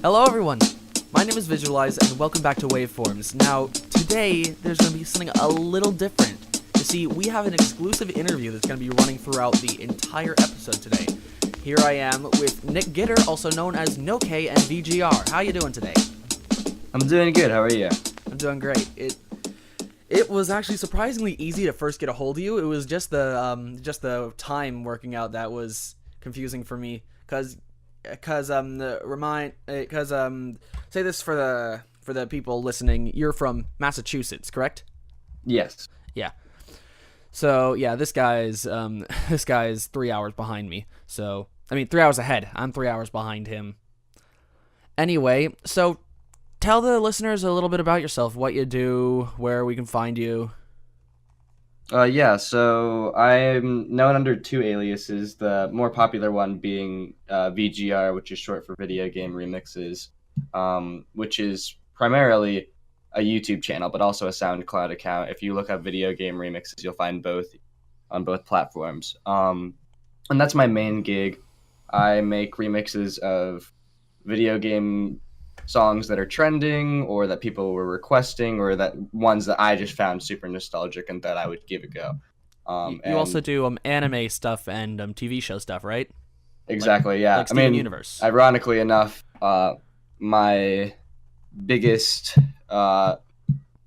Hello everyone, my name is Visualeyes and welcome back to Waveforms. Now, today there's going to be something a little different. You see, we have an exclusive interview that's going to be running throughout the entire episode today. Here I am with Nick Gitter, also known as Nokae and VGR. How you doing today? I'm doing good, how are you? I'm doing great. It was actually surprisingly easy to first get a hold of you. It was just the time working out that was confusing for me, cause say this for the people listening. You're from Massachusetts, correct? Yes. Yeah. So yeah, this guy's 3 hours behind me. So 3 hours ahead. I'm 3 hours behind him. Anyway, so tell the listeners a little bit about yourself, what you do, where we can find you. So I'm known under two aliases, the more popular one being VGR, which is short for Video Game Remixes, which is primarily a YouTube channel, but also a SoundCloud account. If you look up Video Game Remixes, you'll find both on both platforms. And that's my main gig. I make remixes of video game songs that are trending or that people were requesting or that ones that I just found super nostalgic and that I would give a go. You also do anime stuff and TV show stuff, right? Exactly, yeah. Like Steven Universe. Ironically enough, my biggest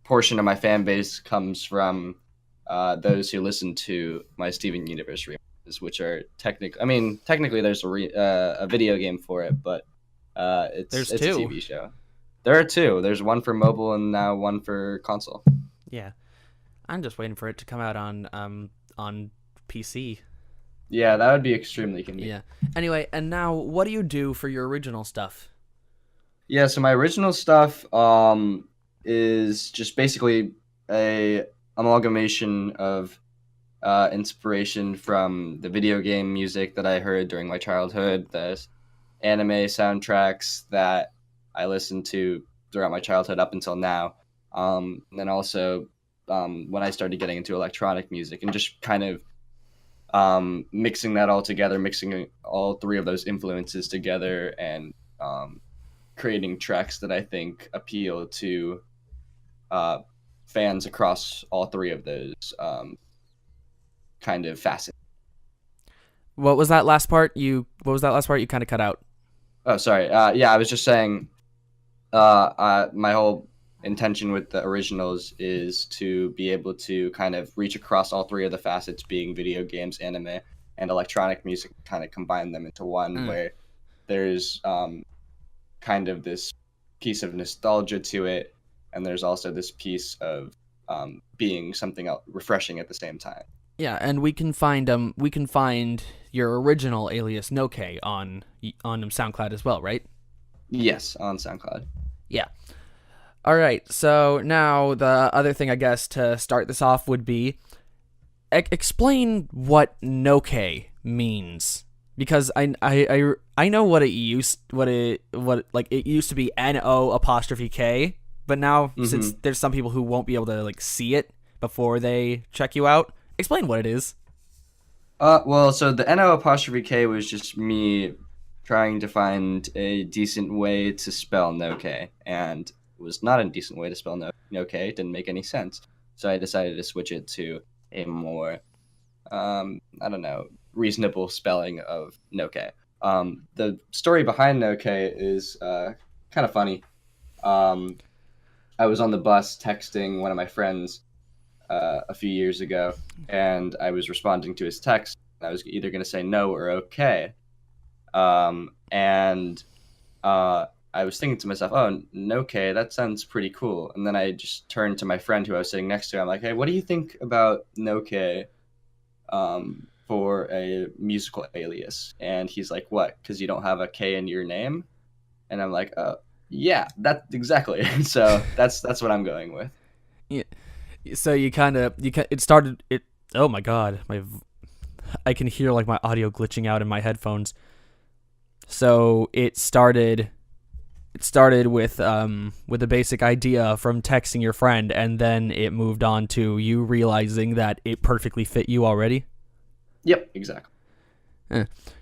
portion of my fan base comes from those who listen to my Steven Universe remixes, which are technically there's a video game for it, but it's a TV show. There are two. There's one for mobile and now one for console. Yeah, I'm just waiting for it to come out on PC. Yeah, that would be extremely convenient. Yeah. Anyway, and now what do you do for your original stuff? Yeah, so my original stuff is just basically a amalgamation of inspiration from the video game music that I heard during my childhood, the anime soundtracks that I listened to throughout my childhood up until now. And then also when I started getting into electronic music and just kind of mixing that all together, mixing all three of those influences together and creating tracks that I think appeal to fans across all three of those kind of facets. What was that last part you kind of cut out? Oh, sorry. I was just saying my whole intention with the originals is to be able to kind of reach across all three of the facets, being video games, anime, and electronic music, kind of combine them into one where there's kind of this piece of nostalgia to it, and there's also this piece of being something else refreshing at the same time. Yeah, and we can find your original alias Nokae on SoundCloud as well, right? Yes, on SoundCloud. Yeah. All right. So now the other thing, I guess, to start this off would be explain what Nokae means, because I know what it used to be NO''K, but now since there's some people who won't be able to see it before they check you out, explain what it is. So the NO''K was just me trying to find a decent way to spell Nokae, and it was not a decent way to spell Nokae. It didn't make any sense. So I decided to switch it to a more, reasonable spelling of Nokae. The story behind Nokae is kind of funny. I was on the bus texting one of my friends a few years ago, and I was responding to his text. I was either going to say no or okay. I was thinking to myself, oh, Nokae, that sounds pretty cool. And then I just turned to my friend who I was sitting next to. I'm like, hey, what do you think about Nokae for a musical alias? And he's like, what? Because you don't have a K in your name? And I'm like, yeah, that exactly. So that's what I'm going with. Yeah. So oh my god, I can hear my audio glitching out in my headphones. So it started with a basic idea from texting your friend, and then it moved on to you realizing that it perfectly fit you already. Yep, exactly.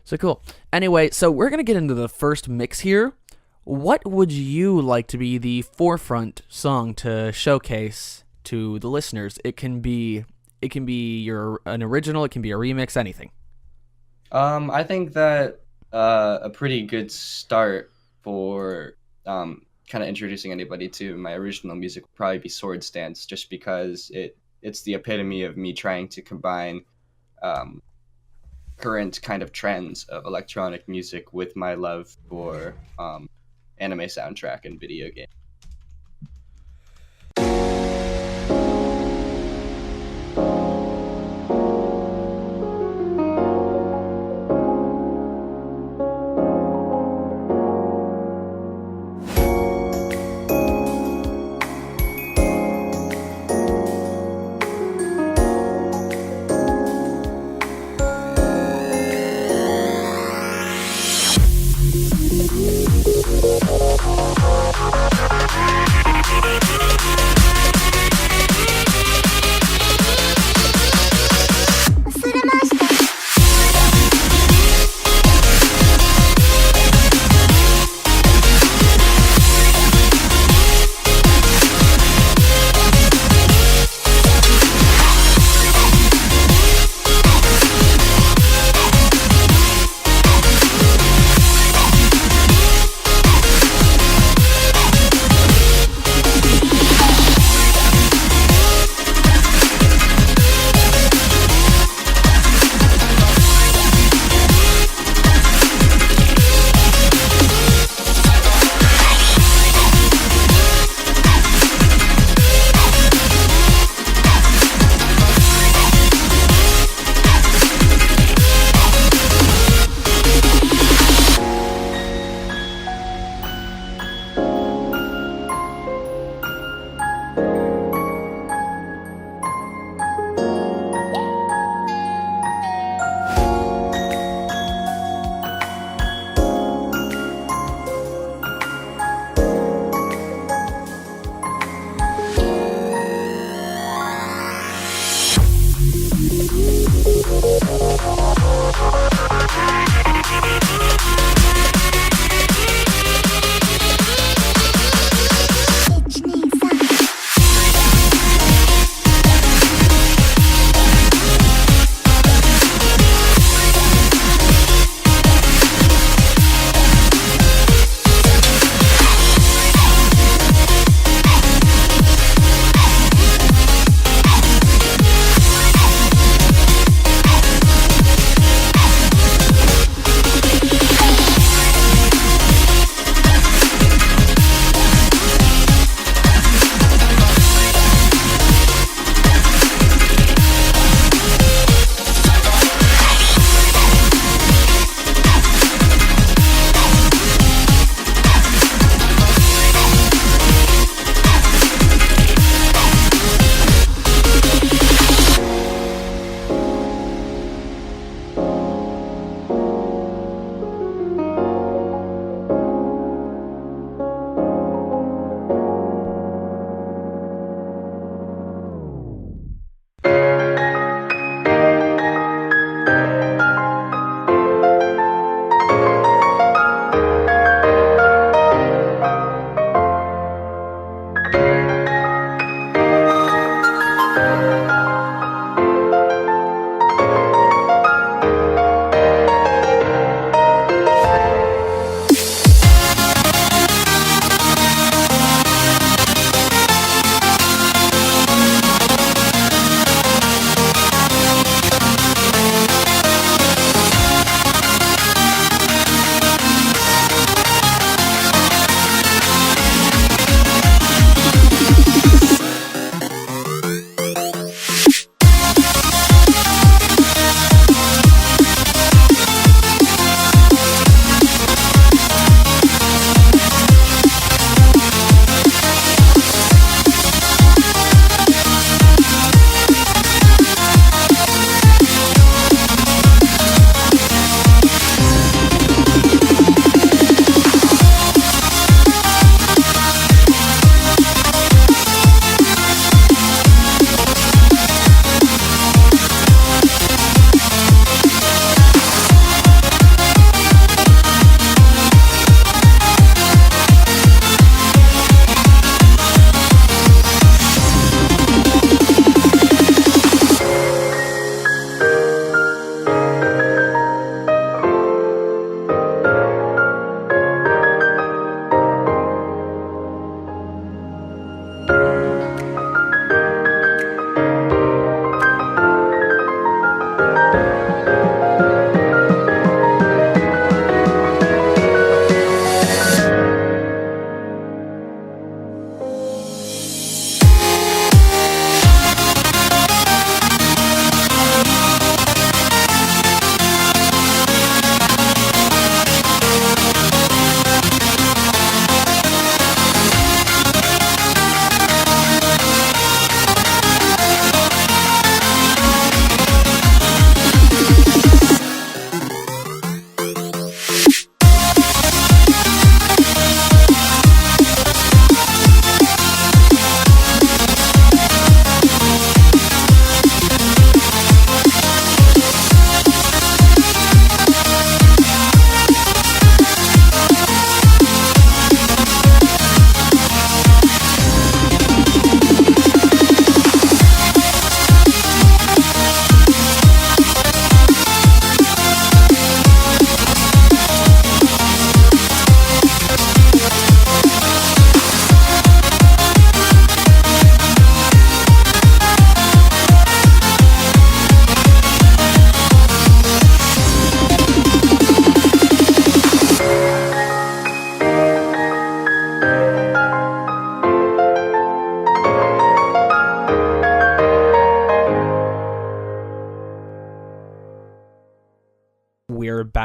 So cool. Anyway, so we're gonna get into the first mix here. what would you like to be the forefront song to showcase to the listeners? It can be an original, it can be a remix, anything. I think that a pretty good start for kind of introducing anybody to my original music would probably be Sword Stance, just because it's the epitome of me trying to combine um, current kind of trends of electronic music with my love for anime soundtrack and video games.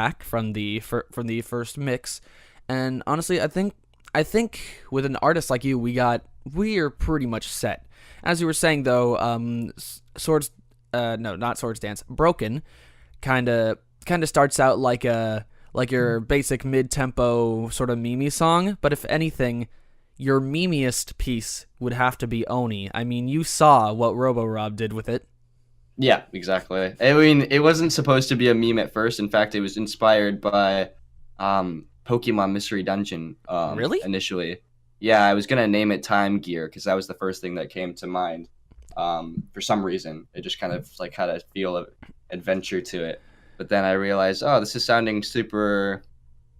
track from the first mix, and honestly, I think with an artist like you, we are pretty much set. As you were saying though, swords, no, not swords dance, broken, kind of starts out like your basic mid tempo sort of mimi song, but if anything, your memiest piece would have to be Oni. I mean, you saw what Robo-Rob did with it. Yeah, exactly. I mean, it wasn't supposed to be a meme at first. In fact, it was inspired by Pokemon Mystery Dungeon Really? initially. Yeah, I was going to name it Time Gear because that was the first thing that came to mind. For some reason, it just kind of like had a feel of adventure to it. But then I realized, oh, this is sounding super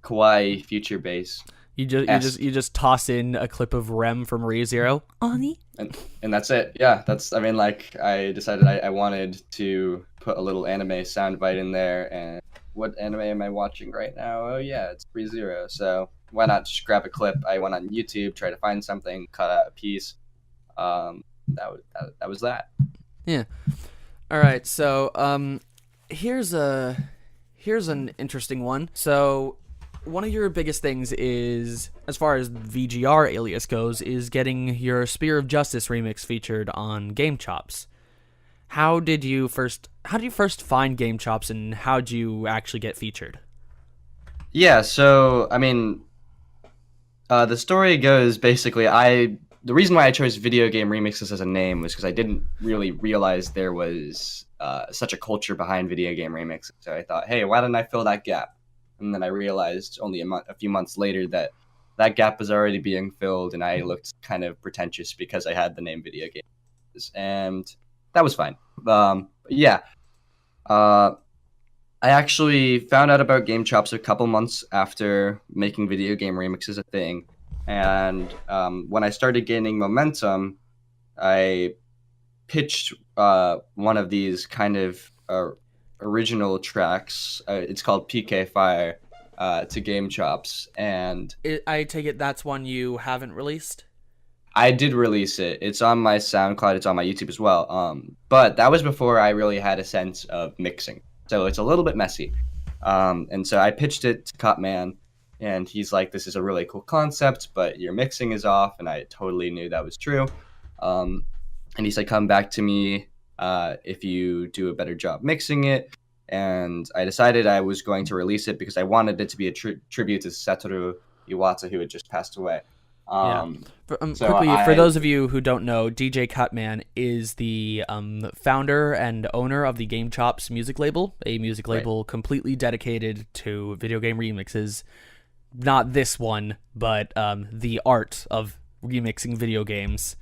kawaii, future bass. You just toss in a clip of Rem from ReZero. Oni? And that's it. Yeah, that's. I mean, like I decided I wanted to put a little anime soundbite in there. And what anime am I watching right now? Oh yeah, it's ReZero. So why not just grab a clip? I went on YouTube, tried to find something, cut out a piece. That was that. Yeah. All right. So here's an interesting one. So one of your biggest things is, as far as VGR alias goes, is getting your Spear of Justice remix featured on Game Chops. How did you first find Game Chops, and how did you actually get featured? Yeah. So I mean, the story goes basically the reason why I chose video game remixes as a name was because I didn't really realize there was such a culture behind video game remixes. So I thought, hey, why don't I fill that gap? And then I realized only a few months later that that gap was already being filled, and I looked kind of pretentious because I had the name video games, and that was fine. Yeah, I actually found out about Game Chops a couple months after making video game remixes a thing, and when I started gaining momentum, I pitched one of these kind of original tracks. It's called PK Fire to Game Chops, and I take it that's one you haven't released? I did release it. It's on my SoundCloud. It's on my YouTube as well. But that was before I really had a sense of mixing, so it's a little bit messy. And so I pitched it to Cutman, and he's like, "This is a really cool concept, but your mixing is off." And I totally knew that was true. And he said, "Come back to me if you do a better job mixing it." And I decided I was going to release it because I wanted it to be a tribute to Satoru Iwata, who had just passed away. Yeah. So Quickly, for those of you who don't know, DJ Cutman is the founder and owner of the Game Chops music label, a music label completely dedicated to video game remixes. Not this one, but the art of remixing video games.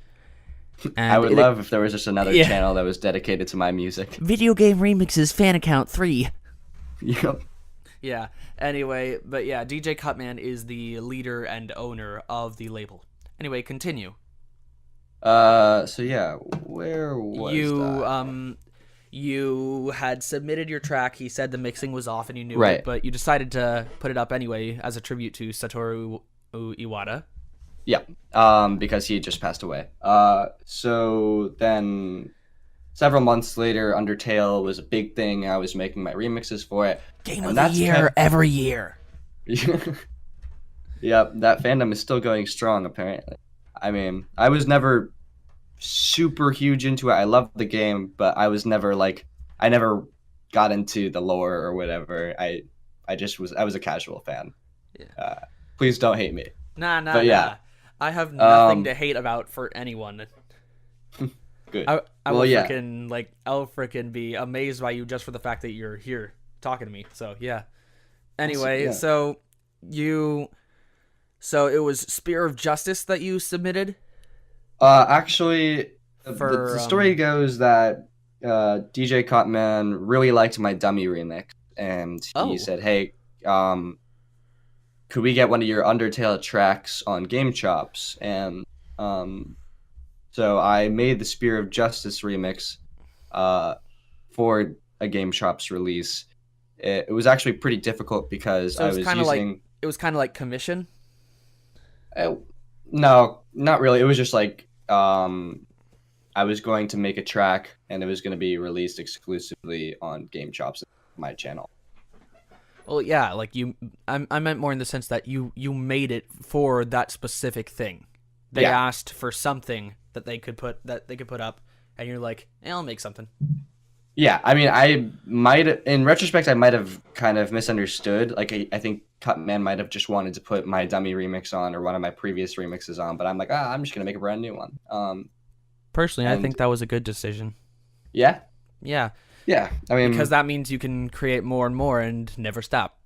And I would love if there was just another channel that was dedicated to my music. Video Game Remixes fan account 3. Yep. Yeah. Anyway, but yeah, DJ Cutman is the leader and owner of the label. Anyway, continue. So yeah, where was you that? You had submitted your track. He said the mixing was off and you knew Right. it, but you decided to put it up anyway as a tribute to Satoru Iwata. Yeah, because he had just passed away. So then several months later, Undertale was a big thing. I was making my remixes for it. Game of the year every year. Yeah, that fandom is still going strong, apparently. I mean, I was never super huge into it. I loved the game, but I was never I never got into the lore or whatever. I was a casual fan. Yeah. Please don't hate me. Nah. Yeah. I have nothing to hate about for anyone. Good. I Well, will yeah. I'll freaking be amazed by you just for the fact that you're here talking to me. So yeah. Anyway, Yeah. so it was Spear of Justice that you submitted? Actually, For, the story goes that DJ Cotman really liked my dummy remix, and he said, "Hey, could we get one of your Undertale tracks on Game Chops?" And so I made the Spear of Justice remix for a Game Chops release. It was actually pretty difficult because So I it was was kind of using. it was kind of like commission. No, not really. It was just I was going to make a track, and it was going to be released exclusively on Game Chops, my channel. Well, yeah, like I meant more in the sense that you made it for that specific thing. They Yeah. asked for something that they could put up, and you're like, I'll make something. Yeah, I mean, in retrospect, I might have kind of misunderstood. Like, I think Cutman might have just wanted to put my dummy remix on or one of my previous remixes on, but I'm like, I'm just gonna make a brand new one. Personally, I And think that was a good decision. yeah, Yeah, yeah, I mean, because that means you can create more and more and never stop.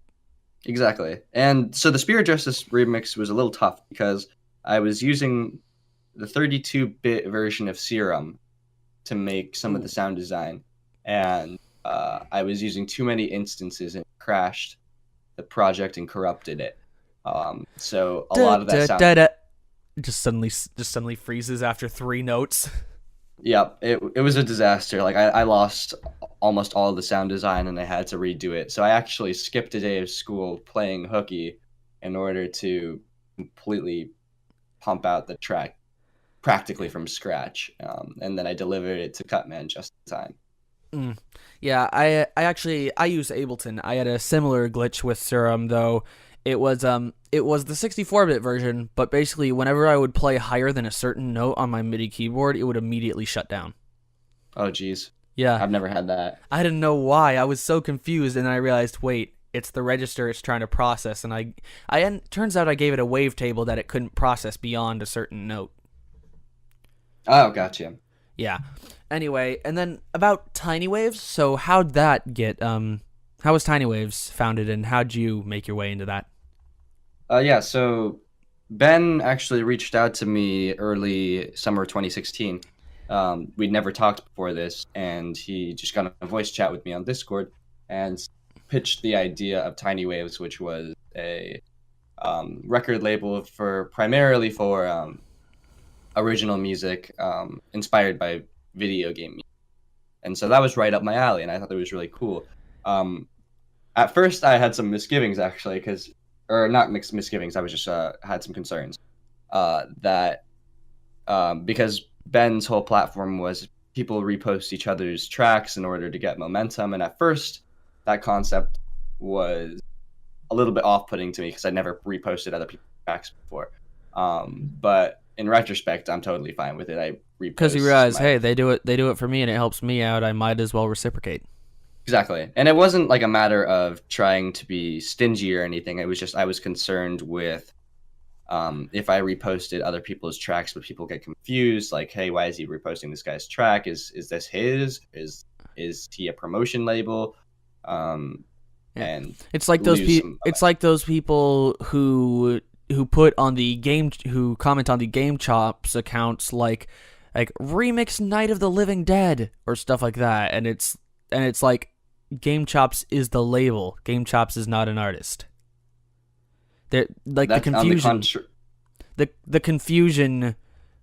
exactly. And so the Spirit Justice remix was a little tough because I was using the 32-bit version of Serum to make some of the sound design, and I was using too many instances and it crashed the project and corrupted it. So a lot of that sound, Just suddenly freezes after 3 notes. yeah, it was a disaster. Like I lost almost all of the sound design and I had to redo it. So I actually skipped a day of school playing hooky in order to completely pump out the track practically from scratch, and then I delivered it to Cutman just in time. Yeah, I use Ableton. I had a similar glitch with Serum though. It was the 64-bit version, but basically whenever I would play higher than a certain note on my MIDI keyboard, it would immediately shut down. Oh geez, Yeah, I've never had that. I didn't know why. I was so confused, and then I realized, wait, it's the register it's trying to process, and turns out I gave it a wavetable that it couldn't process beyond a certain note. Oh, gotcha. Yeah. Anyway, and then about Tiny Waves. So how'd that get? How was Tiny Waves founded, and how'd you make your way into that? Yeah, so Ben actually reached out to me early summer 2016. We'd never talked before this, and he just got a voice chat with me on Discord and pitched the idea of Tiny Waves, which was a record label primarily for original music inspired by video game music. And so that was right up my alley, and I thought it was really cool. At first, I had some misgivings, actually, or not misgivings, I was just had some concerns that because Ben's whole platform was people repost each other's tracks in order to get momentum, and at first, that concept was a little bit off-putting to me because I never reposted other people's tracks before. But in retrospect, I'm totally fine with it. I repost Because you realize, hey, they do it for me, and it helps me out. I might as well reciprocate. Exactly. And it wasn't like a matter of trying to be stingy or anything. It was just I was concerned with if I reposted other people's tracks, would people get confused? Like, hey, why is he reposting this guy's track? Is this his? Is he a promotion label? And it's like those people. It's like those people who comment on the Game Chops accounts like remix Night of the Living Dead or stuff like that, and it's like Game Chops is the label. Game Chops is not an artist. Like the confusion. The confusion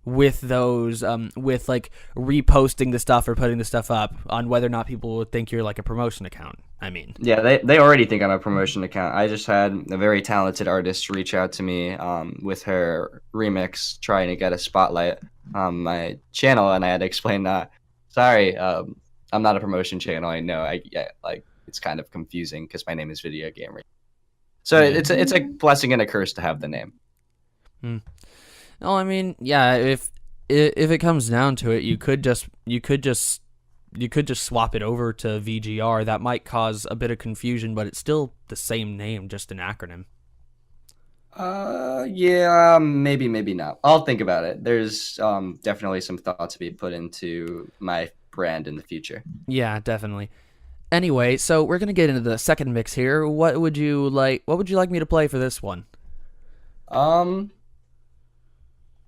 with those with like reposting the stuff or putting the stuff up on whether or not people would think you're like a promotion account. I mean, yeah, they already think I'm a promotion account. I just had a very talented artist reach out to me with her remix trying to get a spotlight on my channel, and I had to explain that. Sorry, I'm not a promotion channel. I know. Like it's kind of confusing because my name is Video Gamer. So it's a blessing and a curse to have the name. No, I mean, yeah. If it comes down to it, you could just swap it over to VGR. That might cause a bit of confusion, but it's still the same name, just an acronym. Yeah, maybe not. I'll think about it. There's definitely some thought to be put into my brand in the future. Yeah, definitely. Anyway, so we're gonna get into the second mix here. What would you like me to play for this one?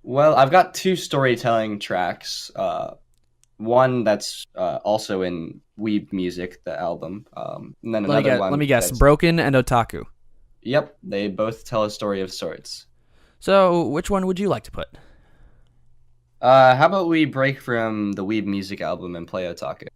Well, I've got two storytelling tracks. One that's also in Weeb Music, the album. And then another one. Let me guess. Broken and Otaku. Yep, they both tell a story of sorts. So, which one would you like to put? How about we break from the Weeb Music album and play Otaku?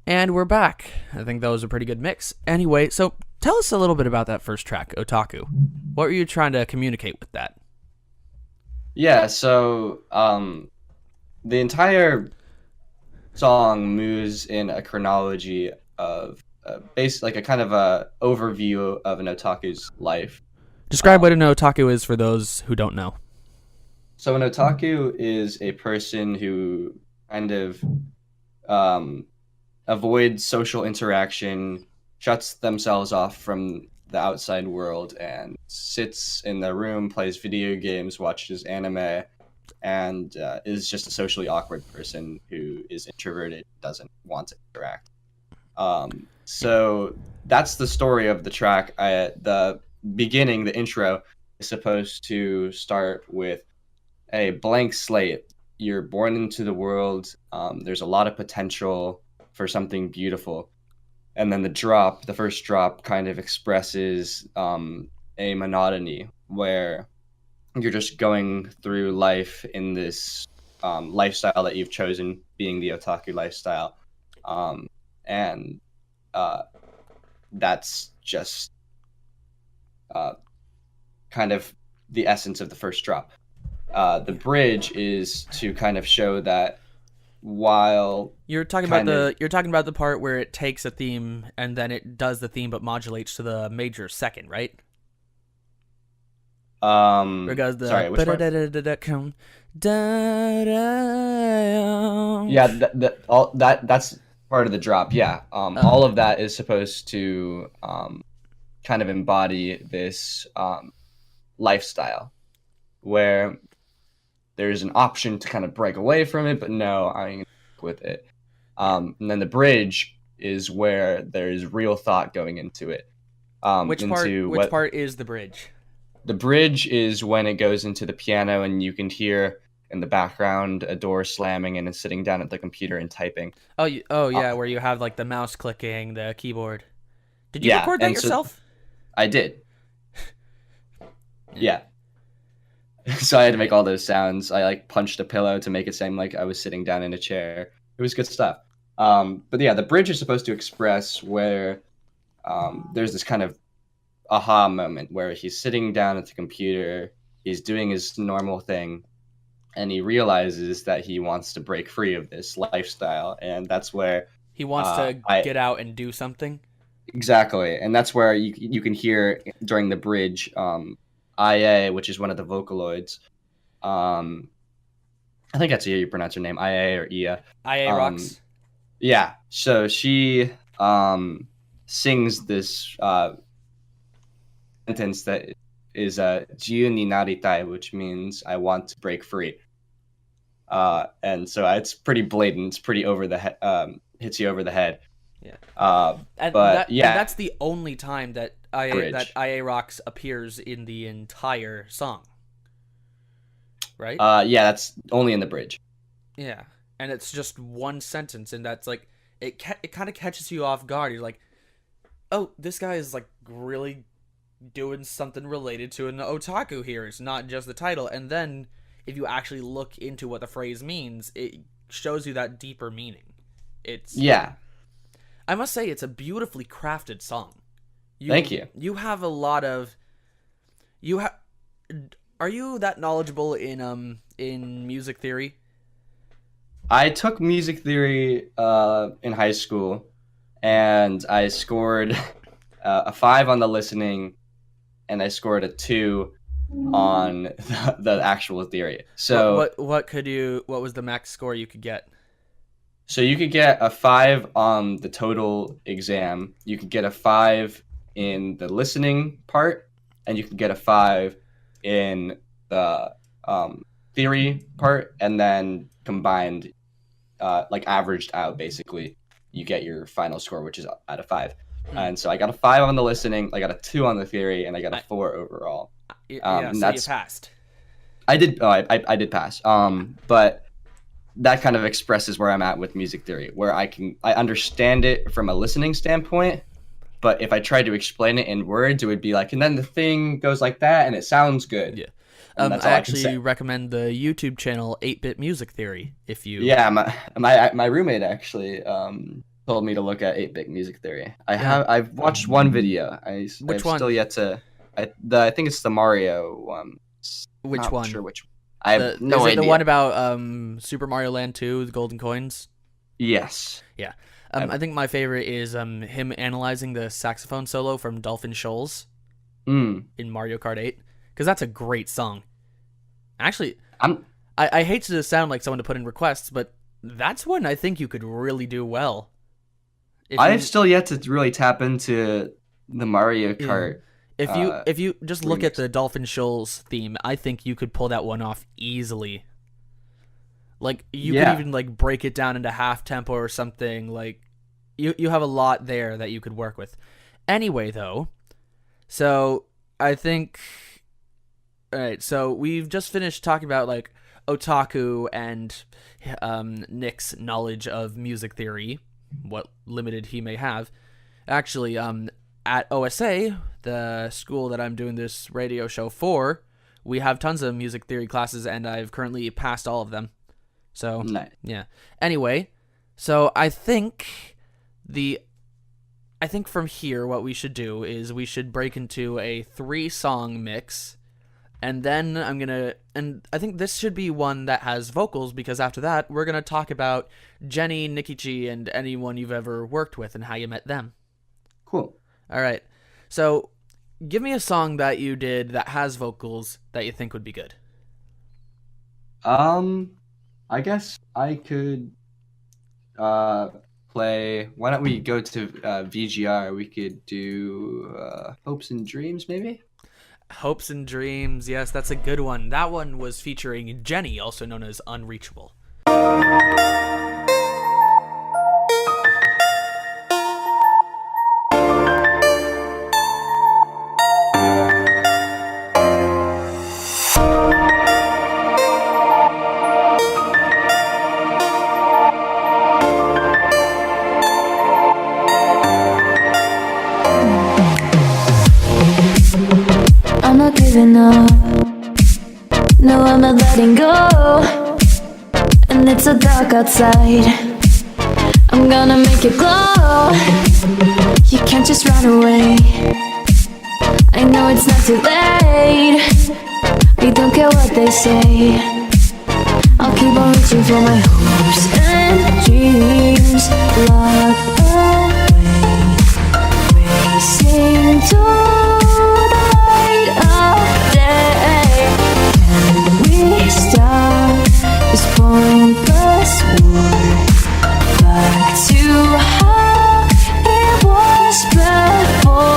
And we're back. I think that was a pretty good mix. Anyway, so tell us a little bit about that first track, Otaku. What were you trying to communicate with that? Yeah, so the entire song moves in a chronology of like a kind of a overview of an otaku's life. Describe what Um, an otaku is for those who don't know. so an otaku is a person who kind of um, avoids social interaction, shuts themselves off from the outside world, and sits in their room, plays video games, watches anime, and is just a socially awkward person who is introverted, doesn't want to interact. So that's the story of the track. The beginning, the intro, is supposed to start with a blank slate. You're born into the world. There's a lot of potential for something beautiful. And then the first drop, kind of expresses a monotony where you're just going through life in this lifestyle that you've chosen, being the otaku lifestyle. And uh, that's just uh, kind of the essence of the first drop. The bridge is to kind of show that while You're talking about the part where it takes a theme and then it does the theme but modulates to the major second, right? Because the sorry, which part? Yeah, that's part of the drop. Yeah, all of that is supposed to kind of embody this lifestyle where there's an option to kind of break away from it, but no, I'm gonna stick with it. And then the bridge is where there's real thought going into it. Which part is the bridge? The bridge is when it goes into the piano and you can hear in the background a door slamming and it's sitting down at the computer and typing. Oh yeah, where you have like the mouse clicking, the keyboard. Did you Yeah, record that yourself? I did. Yeah. So I had to make all those sounds. I like punched a pillow to make it sound like I was sitting down in a chair. It was good stuff. But yeah, the bridge is supposed to express where there's this kind of aha moment where he's sitting down at the computer, he's doing his normal thing, and he realizes that he wants to break free of this lifestyle, and that's where He wants to get out and do something. Exactly, and that's where you can hear during the bridge, IA, which is one of the Vocaloids. I think that's how you pronounce her name, IA or Ia. IA rocks. Yeah, so she sings this sentence that is "Jiu ni naritai," which means "I want to break free." And so it's pretty blatant. It's pretty over the head. Hits you over the head. Yeah. And that's the only time that IA Rocks appears in the entire song. Right? Yeah, that's only in the bridge. Yeah. And it's just one sentence, and that's like it kind of catches you off guard. You're like, "Oh, this guy is like really doing something related to an otaku here. It's not just the title." And then if you actually look into what the phrase means, it shows you that deeper meaning. I must say, it's a beautifully crafted song. Thank you. You have a lot of... Are you that knowledgeable in music theory? I took music theory in high school, and I scored a 5 on the listening, and I scored a 2 on the actual theory. So what was the max score you could get? So you could get a 5 on the total exam. You could get a 5 in the listening part, and you could get a 5 in the theory part, and then combined, like averaged out, basically, you get your final score, which is out of 5. And so I got a 5 on the listening, I got a 2 on the theory, and I got a 4 overall. So you passed. I did. Oh, I did pass. But that kind of expresses where I'm at with music theory, where I understand it from a listening standpoint, but if I tried to explain it in words, it would be like, and then the thing goes like that, and it sounds good. Yeah. I actually recommend the YouTube channel 8-Bit Music Theory if you. Yeah, my roommate actually told me to look at 8-bit music theory. I've watched one video. Which I've one? still yet to. I think it's the Mario one. Which Not one? Sure which. I have no is it idea. the one about Super Mario Land 2, the golden coins? Yes. Yeah. I think my favorite is him analyzing the saxophone solo from Dolphin Shoals in Mario Kart 8, because that's a great song. Actually, I hate to sound like someone to put in requests, but that's one I think you could really do well. I've still yet to really tap into the Mario Kart. If you just look remix. at the Dolphin Shoals theme, I think you could pull that one off easily. Like you could even like break it down into half tempo or something. Like you have a lot there that you could work with. Anyway, though, so I think all right. So we've just finished talking about like Otaku and Nick's knowledge of music theory, what limited he may have. Actually, at OSA, the school that I'm doing this radio show for, we have tons of music theory classes, and I've currently passed all of them. So, nice. Yeah. Anyway, so I think from here what we should do is we should break into a 3-song mix, and then I think this should be one that has vocals, because after that we're going to talk about Jenny, Nikichi, and anyone you've ever worked with and how you met them. Cool. All right. So, give me a song that you did that has vocals that you think would be good. I guess I could play. Why don't we go to VGR? We could do Hopes and Dreams, maybe? Hopes and Dreams, yes, that's a good one. That one was featuring Jenny, also known as Unreachable. I'm not giving up. No, I'm not letting go. And it's so dark outside. I'm gonna make it glow. You can't just run away. I know it's not too late. I don't care what they say. I'll keep on reaching for my hopes and dreams. Locked away, racing to the light of day. Can we stop this pointless war? Back to how it was before.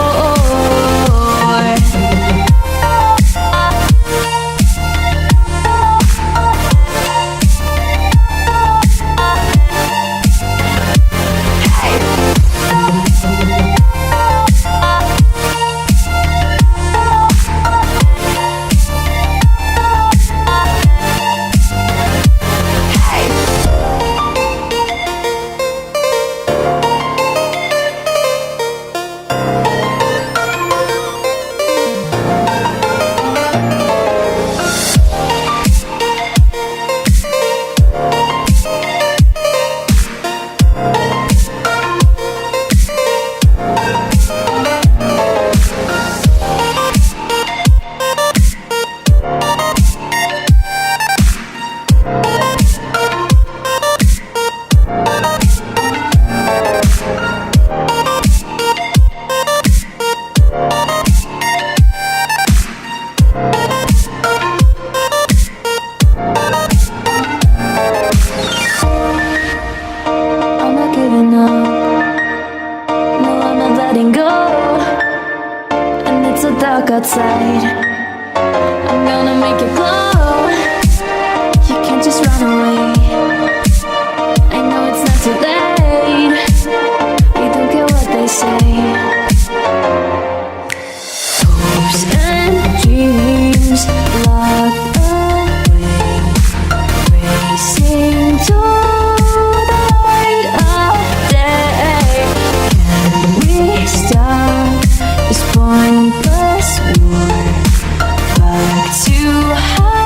Outside, I'm gonna make it glow. You can't just run away. I know it's not too late. I don't care what they say. Hopes and dreams locked away, racing to the light of day. Can we stop this pointless war? Back to how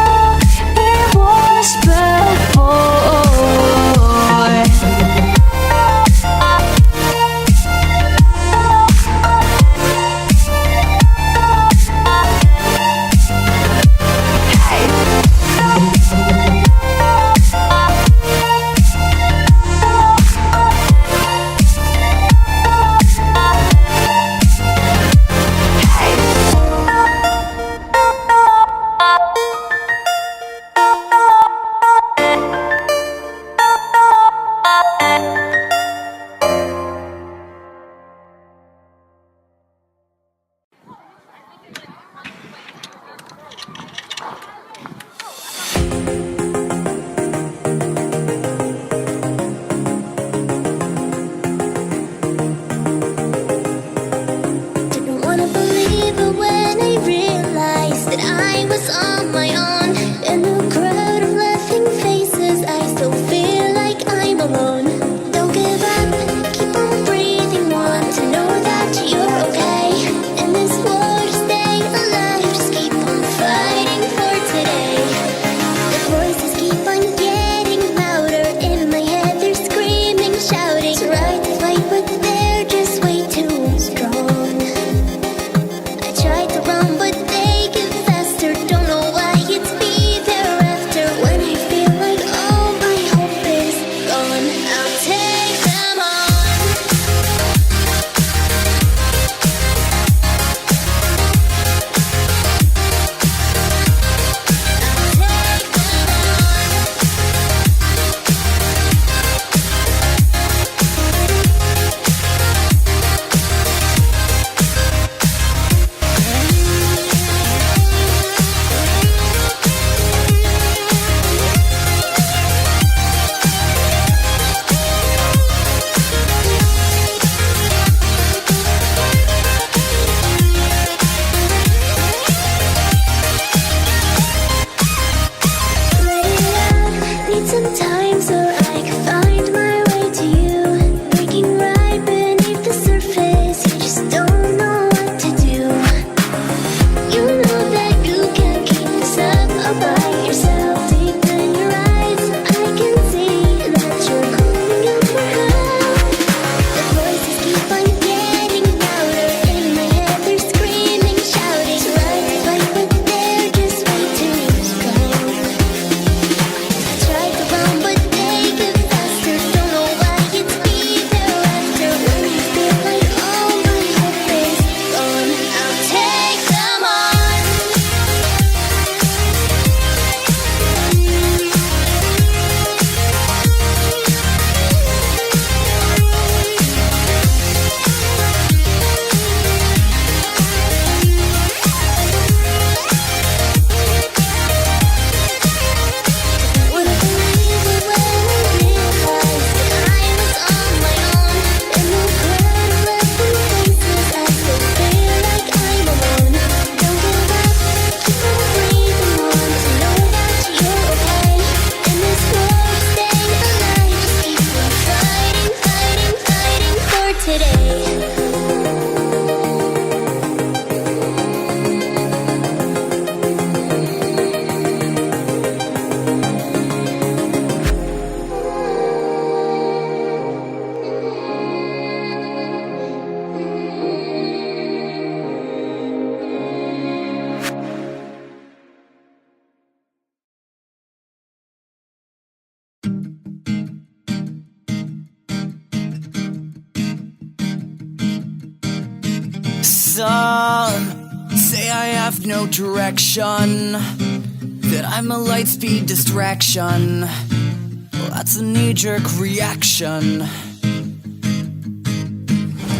Some say I have no direction, that I'm a lightspeed distraction. Well, that's a knee-jerk reaction.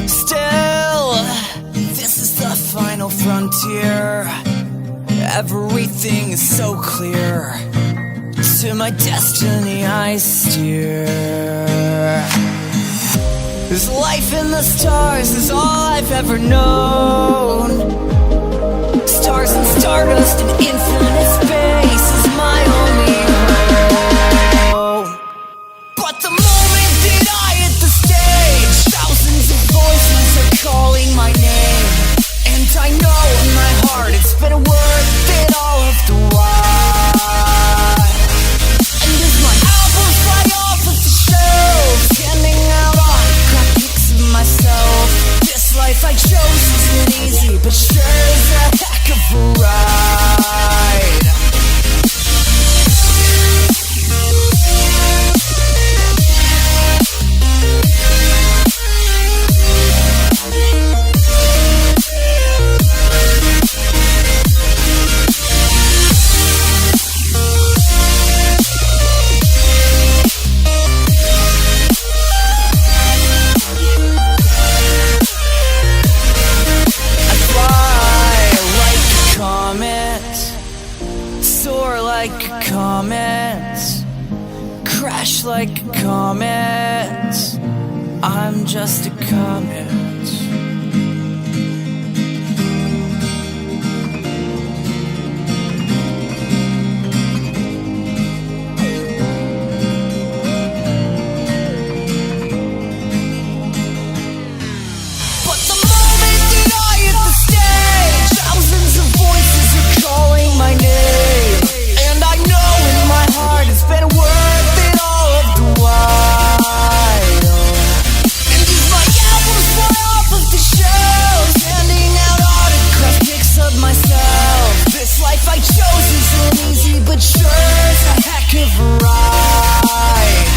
Still, this is the final frontier. Everything is so clear. To my destiny I steer. This life in the stars is all I've ever known. Stars and stardust and infinite space is my only home. But the moment that I hit the stage, thousands of voices are calling my name. And I know in my heart it's been worth it all of the while. And as my albums fly off of the shelves, handing out autograph pics of myself, this life I chose isn't easy, but sure is a heck of a ride. Like a comet, crash like a comet. I'm just a comet. But the moment that I hit the stage, thousands of voices are calling my name. I know in my heart it's been worth it all of the while. And as my albums fly off of the shelves, handing out autograph pics of myself, this life I chose isn't easy, but sure is a heck of a ride.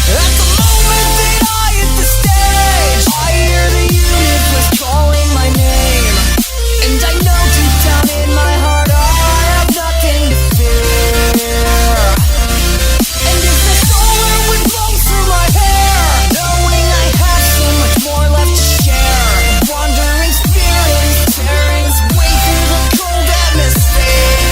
At the moment that I hit the stage, I hear the universe calling my name. And I know deep down in my heart I have nothing to fear. And as the solar wind blows through my hair, knowing I have so much more left to share, wandering spirit is tearing its way through the cold atmosphere.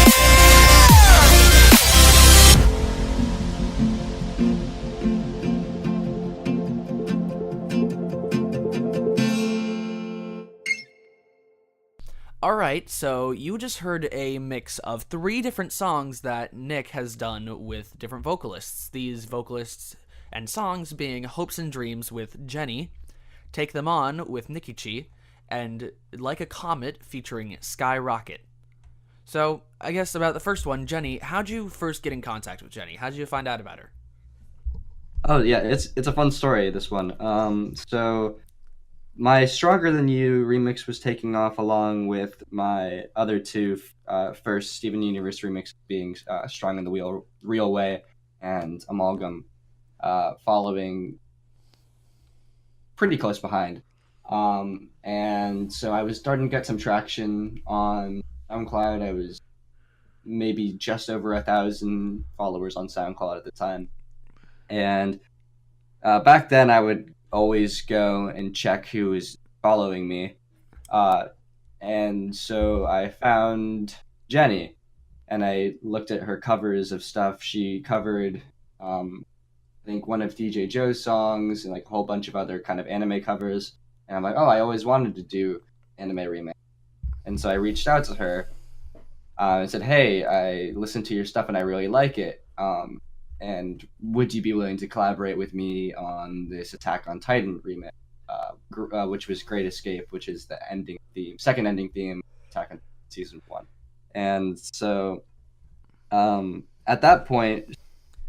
Alright, so you just heard a mix of 3 different songs that Nick has done with different vocalists. These vocalists and songs being Hopes and Dreams with Jenny, Take Them On with Nikichi, and Like a Comet featuring Skyrocket. So, I guess about the first one, Jenny, how'd you first get in contact with Jenny? How'd you find out about her? Oh yeah, it's a fun story, this one. So my Stronger Than You remix was taking off along with my other two first Steven Universe remix being Strong in the Real Way and Amalgam, following pretty close behind. And so I was starting to get some traction on SoundCloud. I was maybe just over 1,000 followers on SoundCloud at the time. And back then I would always go and check who was following me. And so I found Jenny, and I looked at her covers of stuff. She covered, I think, one of DJ Joe's songs and like a whole bunch of other kind of anime covers. And I'm like, oh, I always wanted to do anime remake. And so I reached out to her and said, hey, I listened to your stuff and I really like it. And would you be willing to collaborate with me on this Attack on Titan remake, which was Great Escape, which is the second ending theme, Attack on Titan Season 1. And so at that point,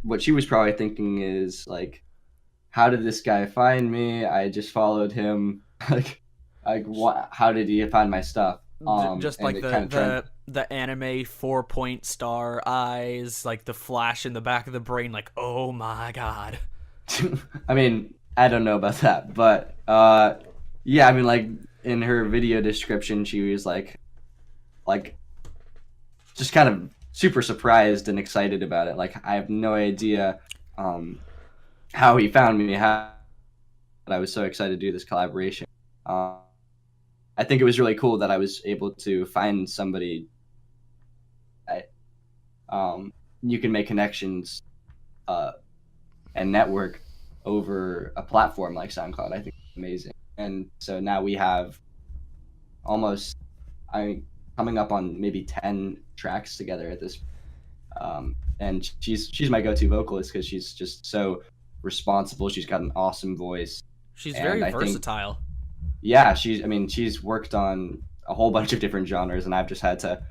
what she was probably thinking is, like, how did this guy find me? I just followed him. How did he find my stuff? Just like the anime 4-point star eyes, like the flash in the back of the brain, like, oh my god. I mean, I don't know about that, but yeah, I mean, like, in her video description, she was like just kind of super surprised and excited about it. Like, I have no idea how he found me, how I was so excited to do this collaboration. I think it was really cool that I was able to find somebody that you can make connections and network over a platform like SoundCloud. I think it's amazing. And so now we have coming up on maybe 10 tracks together at this. And she's my go-to vocalist because she's just so responsible. She's got an awesome voice. She's And very I think- versatile. Yeah, she's worked on a whole bunch of different genres, and I've just had to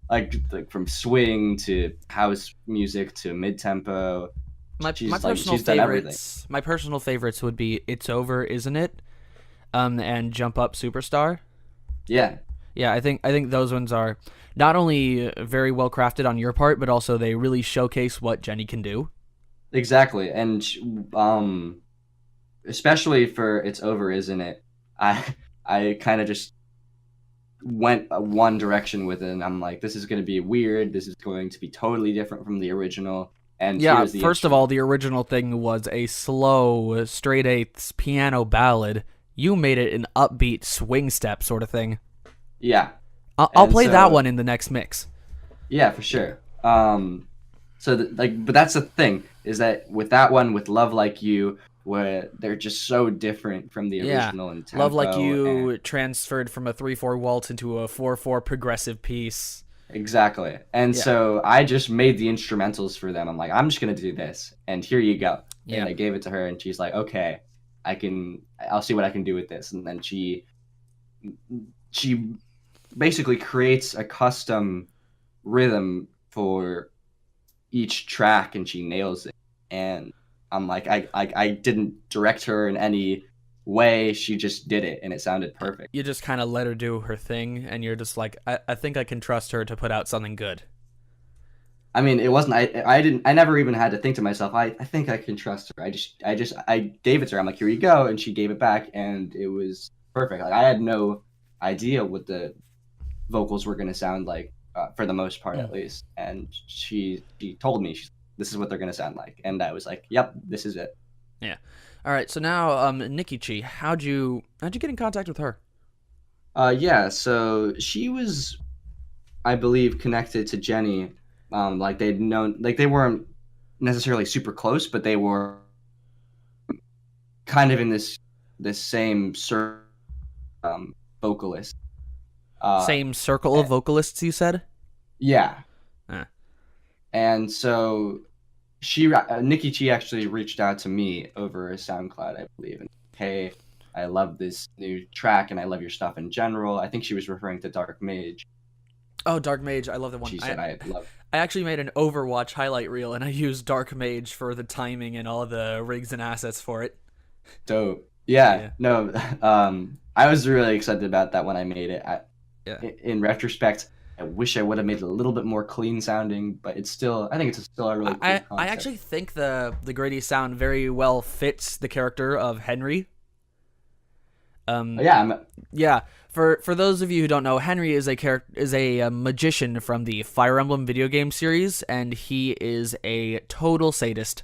like from swing to house music to mid-tempo. My She's personal done everything. favorites. My personal favorites would be "It's Over, Isn't It," and "Jump Up, Superstar." Yeah, Yeah, I think those ones are not only very well crafted on your part, but also they really showcase what Jenny can do. exactly. And especially for "It's Over, Isn't It," I kind of just went one direction with it, and I'm like, this is going to be weird. This is going to be totally different from the original. And Yeah, here's the first of all, the original thing was a slow, straight eighths piano ballad. You made it an upbeat swing step sort of thing. yeah, I'll And play so- that one in the next mix. yeah, for sure. But that's the thing is that with that one, with "Love Like You," where they're just so different from the Yeah. original in tempo. Love Like You and- transferred from a 3/4 waltz into a 4/4 progressive piece. Exactly. And Yeah. so I just made the instrumentals for them. I'm like, I'm just going to do this. And here you go. Yeah. And I gave it to her, and she's like, okay, I'll see what I can do with this. And then she basically creates a custom rhythm for each track, and she nails it. And I'm like, I didn't direct her in any way. She just did it, and it sounded perfect. You just kind of let her do her thing, and you're just like, I think I can trust her to put out something good. I mean, it wasn't. I never even had to think to myself. I think I can trust her. I gave it to her. I'm like, here you go, and she gave it back, and it was perfect. Like, I had no idea what the vocals were going to sound like, for the most part, at least. And she told me, this is what they're going to sound like, and I was like, yep, this is it. Yeah. All right. So now, Nikki Chi, how'd you get in contact with her? Yeah. So she was, I believe, connected to Jenny. Like they'd known, like they weren't necessarily super close, but they were kind of in this same vocalist. Same circle of vocalists, you said? Yeah. Huh. And so Nikki Chi actually reached out to me over SoundCloud, I believe, and hey, I love this new track and I love your stuff in general. I think she was referring to Dark Mage. Oh, Dark Mage. I love that one. She said I love. I actually made an Overwatch highlight reel, and I used Dark Mage for the timing and all the rigs and assets for it. Dope. Yeah. Yeah. No. I was really excited about that when I made it. In retrospect, I wish I would have made it a little bit more clean sounding, but I think it's still a really cool I concept. actually think the gritty sound very well fits the character of Henry. Yeah. For those of you who don't know, Henry is a magician from the Fire Emblem video game series, and he is a total sadist.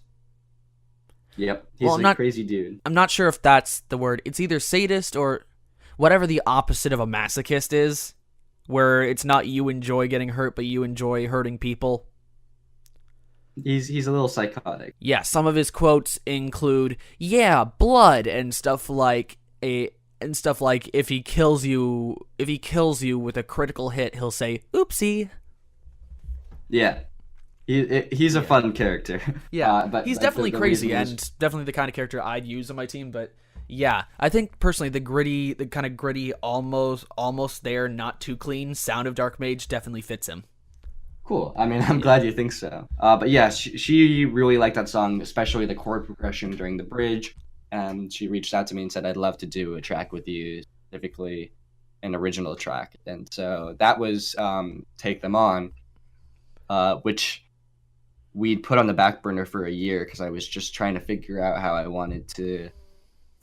Yep. He's a crazy dude. I'm not sure if that's the word. It's either sadist or whatever the opposite of a masochist is, where it's not you enjoy getting hurt, but you enjoy hurting people. He's a little psychotic. Yeah, some of his quotes include, "Yeah, blood," and stuff like if he kills you with a critical hit, he'll say, "Oopsie." Yeah. He's a fun character. Yeah, but he's like, definitely the crazy reason and definitely the kind of character I'd use on my team. But yeah, I think personally the kind of gritty, almost there, not too clean sound of Dark Mage definitely fits him. Cool. I mean, I'm glad you think so. But yeah, she really liked that song, especially the chord progression during the bridge. And she reached out to me and said, I'd love to do a track with you, specifically an original track. And so that was Take Them On, which we'd put on the back burner for a year because I was just trying to figure out how I wanted to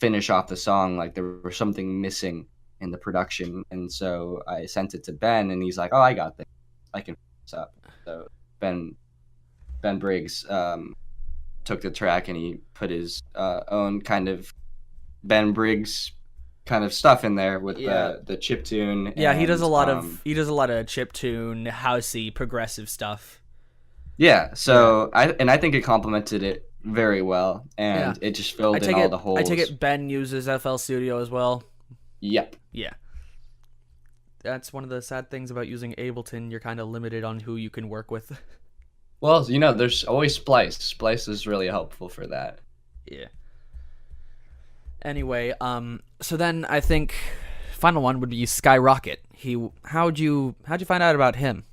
finish off the song. Like there was something missing in the production, and so I sent it to Ben, and he's like, "Oh, I got this. I can fix this up." So Ben Briggs took the track and he put his own kind of Ben Briggs kind of stuff in there with the chiptune. Yeah, he does a lot and, of chiptune, housey, progressive stuff. Yeah, so I think it complemented it very well, and it just filled in all the holes. I take it Ben uses FL Studio as well. Yep. Yeah. That's one of the sad things about using Ableton. You're kind of limited on who you can work with. Well, there's always Splice. Splice is really helpful for that. Yeah. Anyway, so then I think final one would be Skyrocket. How'd you find out about him?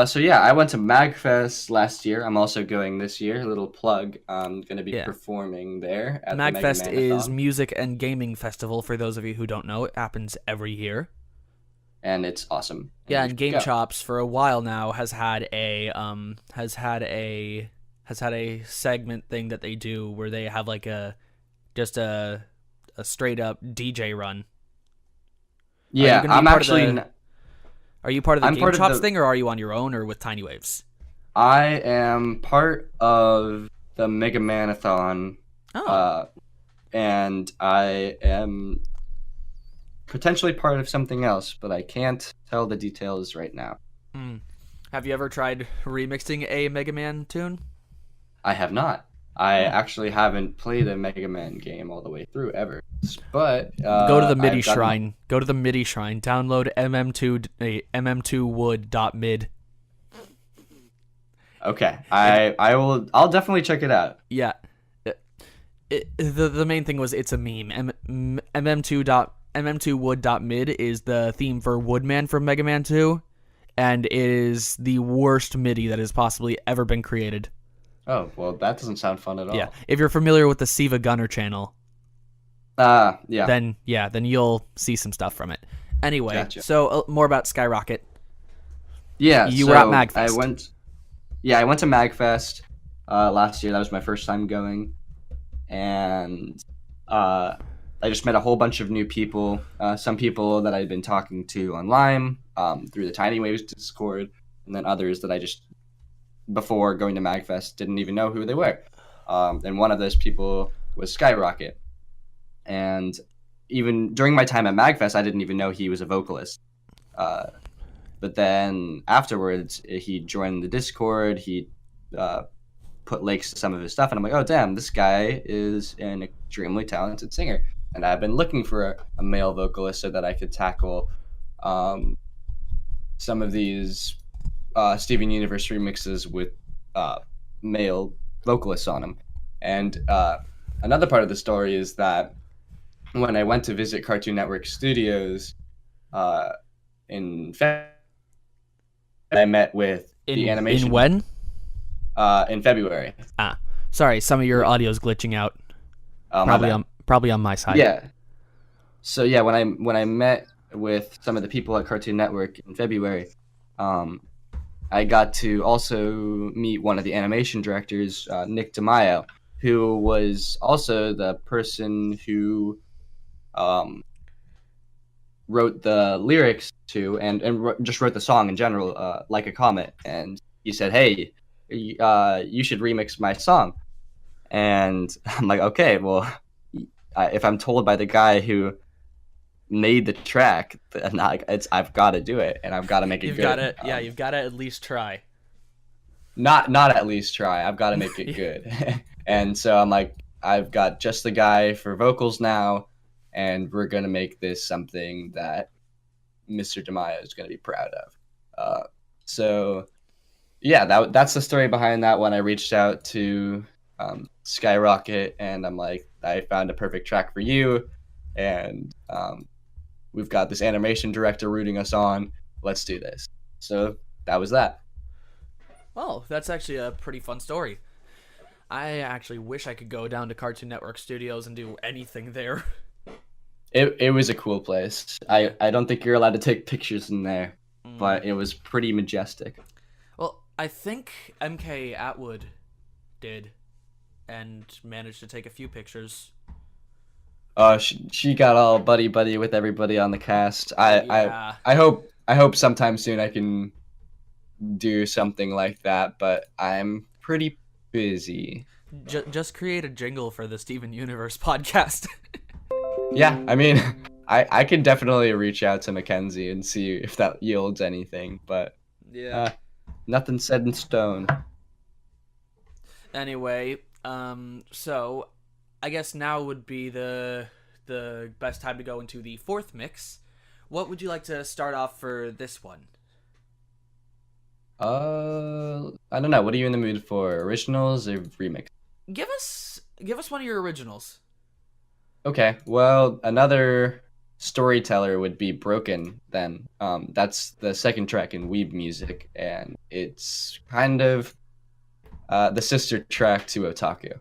So yeah, I went to MagFest last year. I'm also going this year. A little plug. I'm going to be performing there at the MagFest is Mega-Manathon. music and gaming festival. For those of you who don't know, it happens every year. And it's awesome. Yeah, and Game Chops for a while now has had a segment thing that they do where they have like a straight up DJ run. Yeah, I'm actually. Are you part of the I'm Game part of Chops the- thing, or are you on your own, or with Tiny Waves? I am part of the Mega-Manathon, and I am potentially part of something else, but I can't tell the details right now. Have you ever tried remixing a Mega Man tune? I have not. I actually haven't played a Mega Man game all the way through ever. But Go to the MIDI I've gotten- shrine. Go to the MIDI shrine. Download mm2wood.mid. Okay, I'll definitely check it out. Yeah. The main thing was it's a meme. mm2wood.mid is the theme for Woodman from Mega Man 2, and it is the worst MIDI that has possibly ever been created. Oh, well, that doesn't sound fun at all. Yeah. If you're familiar with the Siva Gunner channel, yeah. then you'll see some stuff from it. Anyway, Gotcha. so more about Skyrocket. Yeah, You were at MagFest. I went to MagFest last year. That was my first time going, and I just met a whole bunch of new people. Some people that I'd been talking to online through the Tiny Waves Discord, and then others that I just, before going to MagFest, didn't even know who they were. And one of those people was Skyrocket. And even during my time at MagFest, I didn't even know he was a vocalist. But then afterwards, he joined the Discord. He put links to some of his stuff, and I'm like, oh, damn, this guy is an extremely talented singer. And I've been looking for a male vocalist so that I could tackle some of these Steven Universe remixes with male vocalists on them. And another part of the story is that when I went to visit Cartoon Network Studios in February, I met with the animation. In when? In February. Sorry, some of your audio's glitching out. Probably on my side. Yeah. So yeah, when I met with some of the people at Cartoon Network in February, I got to also meet one of the animation directors, Nick DeMaio, who was also the person who wrote the lyrics to and just wrote the song in general, Like a Comet. And he said, hey, you should remix my song. And I'm like, okay, well, if I'm told by the guy who made the track, then I've got to do it, and I've got to make it good. You've got to at least try. Not at least try. I've got to make it good. And so I'm like, I've got just the guy for vocals now, and we're gonna make this something that Mr. DeMaio is gonna be proud of. So yeah, that's the story behind that one. I reached out to Skyrocket, and I'm like, I found a perfect track for you, and we've got this animation director rooting us on. Let's do this. So that was that. Oh, that's actually a pretty fun story. I actually wish I could go down to Cartoon Network Studios and do anything there. It was a cool place. I don't think you're allowed to take pictures in there, but it was pretty majestic. Well, I think MK Atwood did and managed to take a few pictures. She got all buddy with everybody on the cast. Yeah. I hope sometime soon I can do something like that, but I'm pretty busy. Just create a jingle for the Steven Universe podcast. Yeah, I mean, I could definitely reach out to Mackenzie and see if that yields anything, but Yeah. nothing set in stone. Anyway, so I guess now would be the best time to go into the fourth mix. What would you like to start off for this one? I don't know. What are you in the mood for? Originals or remix? Give us one of your originals. Okay. Well, another storyteller would be Broken then. That's the second track in Weeb Music, and it's kind of the sister track to Otaku.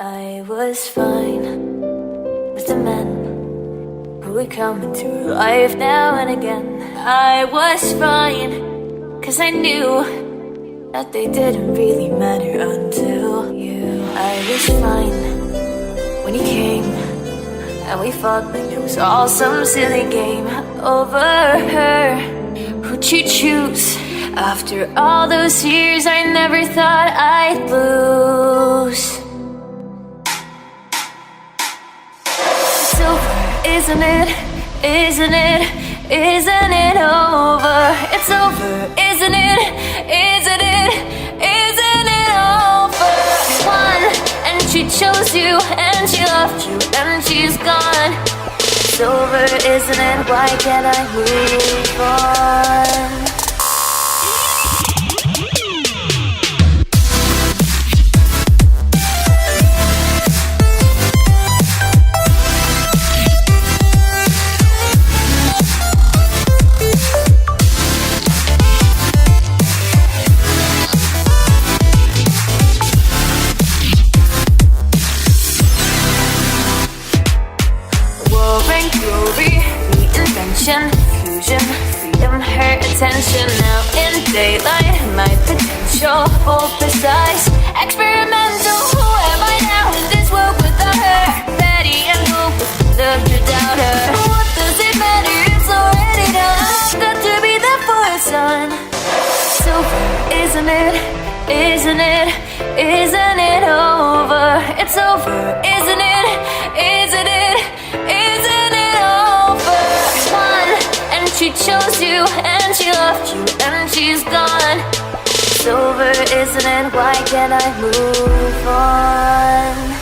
I was fine with the men who would come into her life now and again. I was fine, 'cause I knew that they didn't really matter until you. I was fine when you came, and we fought like it was all some silly game over her. Who'd you choose? After all those years, I never thought I'd lose. It's over, isn't it? Isn't it? Isn't it over? It's over, isn't it? Isn't it? Isn't it over? One, and she chose you, and she loved you, and she's gone. It's over, isn't it? Why can't I move on? Fusion, freedom, her attention. Now in daylight, my potential, full precise, experimental. Who am I now in this world without her? Ready and hope, love to doubt her. What does it matter? It's already done. I've got to be the forefront. It's over, isn't it? Isn't it? Isn't it over? It's over, isn't it? Isn't it? Isn't it over? One, and she chose you, and she loved you, and she's gone. It's over, isn't it? Why can't I move on?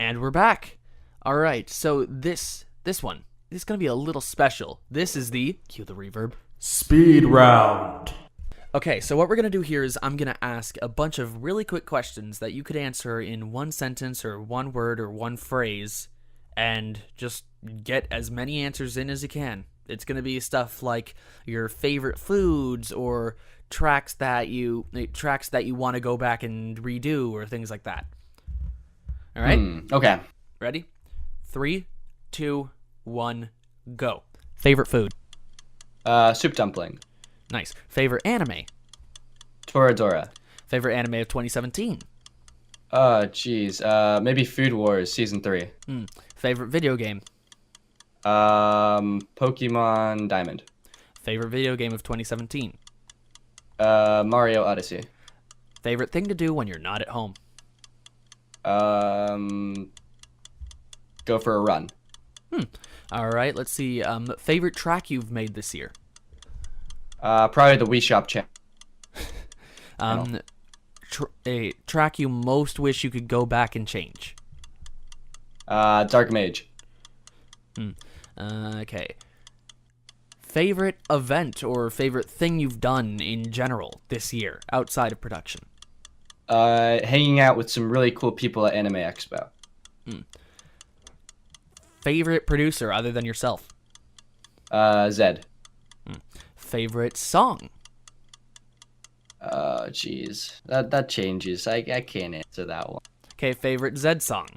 And we're back. All right, so this one is going to be a little special. This is the, cue the reverb, speed round. Okay, so what we're going to do here is I'm going to ask a bunch of really quick questions that you could answer in one sentence or one word or one phrase, and just get as many answers in as you can. It's going to be stuff like your favorite foods or tracks that you want to go back and redo or things like that. All right? Okay. Ready? 3, 2, 1, go. Favorite food? Soup dumpling. Nice. Favorite anime? Toradora. Favorite anime of 2017? Maybe Food Wars Season 3. Favorite video game? Pokemon Diamond. Favorite video game of 2017? Mario Odyssey. Favorite thing to do when you're not at home? Go for a run. All right, let's see. Favorite track you've made this year? Probably the Wii Shop channel. A track you most wish you could go back and change? Dark Mage. Okay. Favorite event or favorite thing you've done in general this year outside of production? Hanging out with some really cool people at Anime Expo. Favorite producer other than yourself? Zed. Favorite song? Jeez. That changes. I can't answer that one. Okay, favorite Zed song?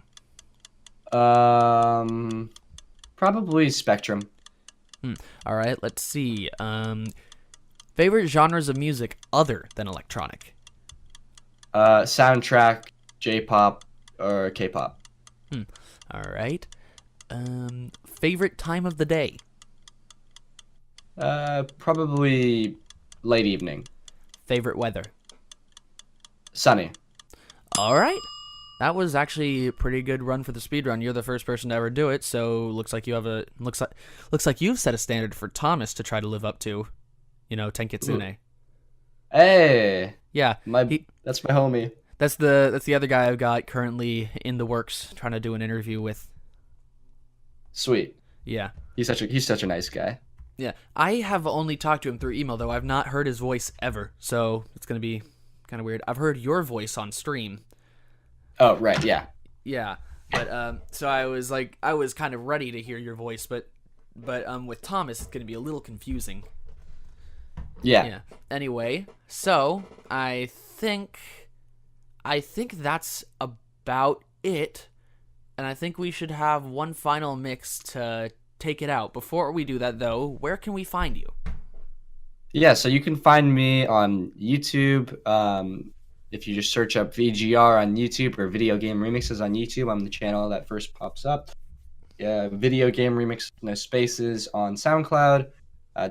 Probably Spectrum. All right, let's see. Favorite genres of music other than electronic? Soundtrack, J-pop, or K-pop. All right. Favorite time of the day? Probably late evening. Favorite weather? Sunny. All right. That was actually a pretty good run for the speedrun. You're the first person to ever do it, so looks like you've set a standard for Thomas to try to live up to. Tenkitsune. Hey, Yeah, that's my homie. that's the other guy I've got currently in the works, trying to do an interview with. Sweet. Yeah. He's such a nice guy. Yeah, I have only talked to him through email, though. I've not heard his voice ever, so it's going to be kind of weird. I've heard your voice on stream. Oh, right, yeah. Yeah, but so I was kind of ready to hear your voice, but with Thomas, it's going to be a little confusing. Yeah. Anyway, so I think that's about it, and I think we should have one final mix to take it out. Before we do that, though, where can we find you? Yeah, so you can find me on YouTube. If you just search up VGR on YouTube or Video Game Remixes on YouTube, I'm the channel that first pops up. Yeah, Video Game Remix, no spaces, on SoundCloud.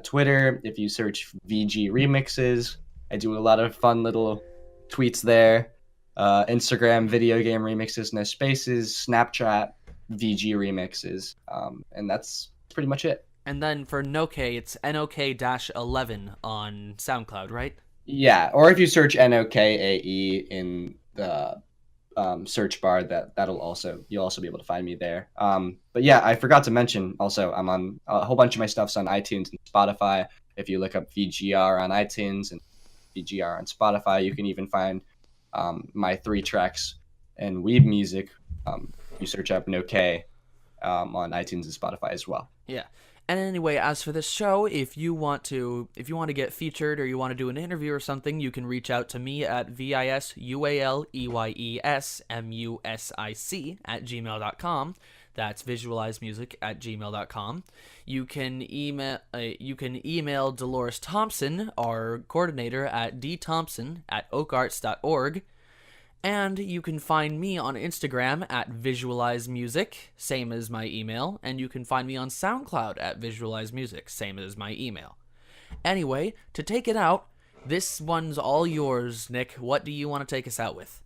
Twitter, if you search VG Remixes, I do a lot of fun little tweets there. Instagram, Video Game Remixes, no spaces. Snapchat, VG Remixes, and that's pretty much it. And then for Nokae, it's NOK-11 on SoundCloud, right? Yeah, or if you search NOKAE in the search bar, you'll also be able to find me there. But yeah, I forgot to mention also, I'm on a whole bunch of my stuff's on iTunes and Spotify. If you look up VGR on iTunes and VGR on Spotify, you can even find my 3 tracks and Weeb music. You search up Nokae on iTunes and Spotify as well. Yeah. And anyway, as for this show, if you want to get featured or you want to do an interview or something, you can reach out to me at visualeyesmusic@gmail.com. That's visualeyesmusic@gmail.com. You can email Dolores Thompson, our coordinator, at dthompson@oakarts.org. And you can find me on Instagram at visualeyesmusic, same as my email, and you can find me on SoundCloud at visualeyesmusic, same as my email. Anyway, to take it out, this one's all yours, Nick. What do you want to take us out with?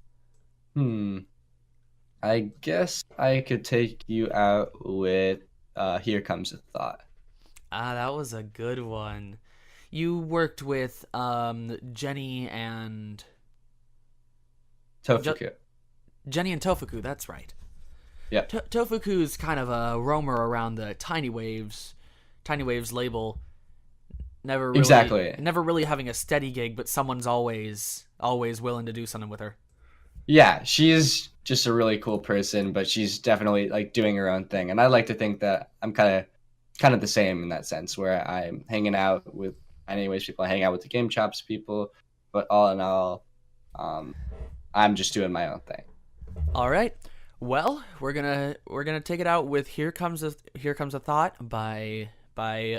I guess I could take you out with Here Comes a Thought. That was a good one. You worked with Jenny and... Tofuku. Jenny and Tofuku, that's right. Yeah. Tofuku's kind of a roamer around the Tiny Waves label. Never really having a steady gig, but someone's always willing to do something with her. Yeah, she's just a really cool person, but she's definitely like doing her own thing. And I like to think that I'm kind of the same in that sense, where I'm hanging out with people. I hang out with the Game Chops people, but all in all, I'm just doing my own thing. All right. Well, we're gonna take it out with Here Comes a Thought by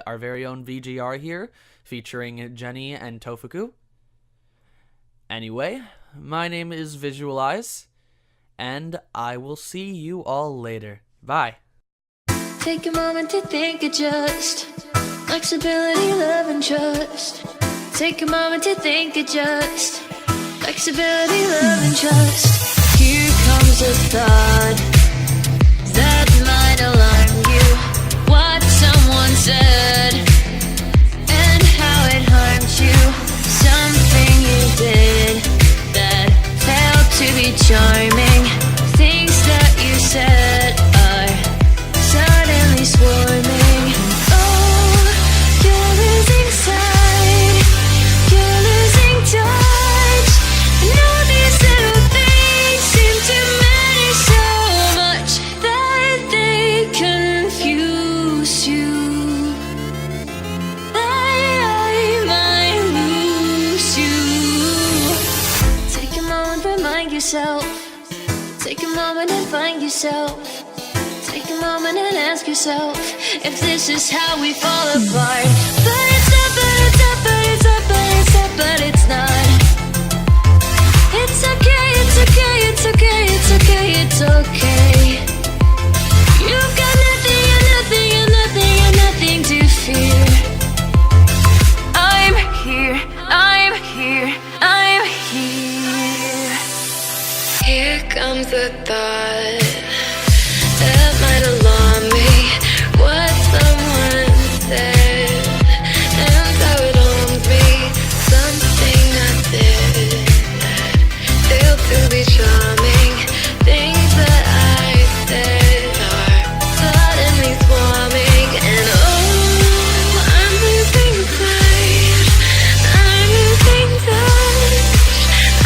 our very own VGR here, featuring Jenny and Tofuku. Anyway, my name is Visualeyes, and I will see you all later. Bye. Take a moment to think, adjust. Flexibility, love, and trust. Take a moment to think, adjust. Flexibility, love, and trust. Here comes a thought that might alarm you. What someone said and how it harmed you. Something you did that felt to be charming. Things that you said are suddenly swarming. Oh, you're losing sight. You're losing touch. I know these little things seem to matter so much that they confuse you. I might lose you. Take a moment, remind yourself. Take a moment and find yourself. Take a moment and ask yourself if this is how we fall apart. But it's not, but it's not, but it's not, but it's not, but it's not. It's okay, it's okay, it's okay, it's okay, it's okay. You've got nothing and nothing and nothing and nothing to fear. I'm here, I'm here, I'm here. Here comes the a thought that might alarm me. What someone said, and how it owns me. Something I did that failed to be charming. Things that I said are suddenly swarming, and oh, I'm losing sight. I'm losing touch.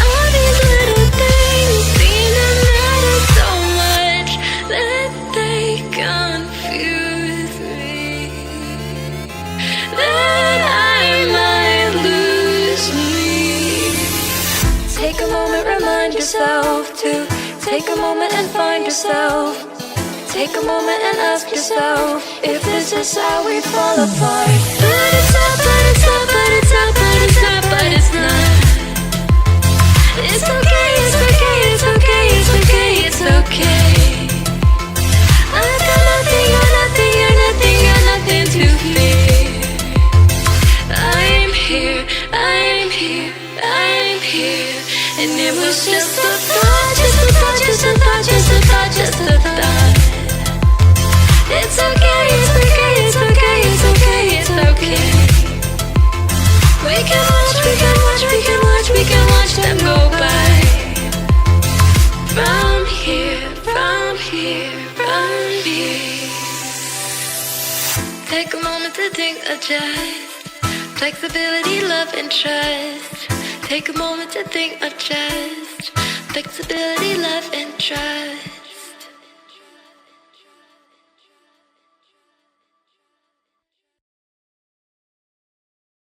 All these little things seem to matter so much that they confuse me. That I might lose me. Take a moment, remind yourself to take a moment and find yourself. Take a moment and ask yourself if this is how we fall apart. But it's not, but it's not, but it's not, but it's not, but it's not. It's okay, it's okay, it's okay, it's okay, it's okay. I've got nothing, got nothing, got nothing, got nothing to fear. I'm here, I'm here, I'm here. And it was just a thought, just a thought, just a thought, just a thought, just a thought. It's okay, it's okay, it's okay, it's okay, it's okay. We can watch, we can watch, we can watch, we can watch them go by. From here, from here, from here. Take a moment to think, adjust. Flexibility, love, and trust. Take a moment to think, adjust. Flexibility, love, and trust.